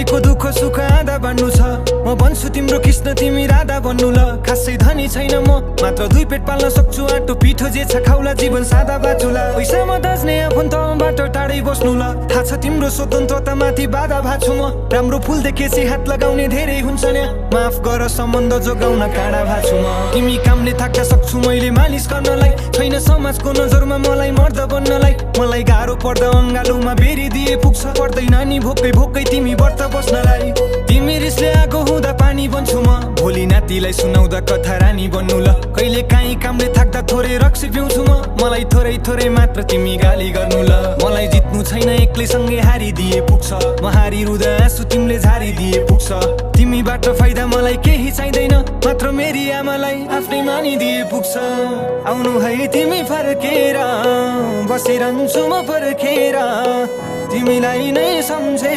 सबैको दुःख सुख आधा बाँड्नु छ। म भन्छु तिम्रो कृष्ण तिमी राधा बन्नु ल। खासै धनी छैन म, मात्र 2 पेट पाल्न सक्छु। आटो पिठो जे छ खाउला, जीवन सादा बाँचुला। पैसामा दाज्ने आफन्तबाट टाढै बस्नु ल। थाहा छ तिम्रो स्वतन्त्रता माथि बाधा भाछु म। राम्रो फुल देखेपछि हात लगाउने धेरै हुन्छ नि। माफ गर सम्बन्ध जोगाउन काँडा भाछु म। तिमी कामले थाक्दा सक्छु मैले मालिस गर्नलाई। छैन समाजको नजरमा मलाई मर्द बन्नलाई। मलाई गाह्रो पर्दा अङ्गालोमा बेरी दिए पुग्छ। पर्दैन नि भोकै भोकै तिमी व्रत बस्नलाई। तिमी रिसले आगो हुँदा पानी बन्छु म। भोलि नातिलाई सुनाउँदा कथा रानी बन्नु ल। कहिले काहीँ कामले थाक्दा थोरै रक्सी पिउँछु म। मलाई थोरै थोरै मात्र तिमी गाली गर्नु ल। मलाई जित्नु छैन एक्लैसँगै हारिदिए पुग्छ। म हारिरुँदा आँसु तिमीले झारिदिए पुग्छ। तिमीबाट फाइदा मलाई केही चाहिँदैन, मात्र मेरी आमालाई आफ्नै मानिदिए पुग्छ। आउनु है तिमी फर्केर, बसिरहन्छु म पर्खेर, तिमीलाई नै सम्झे।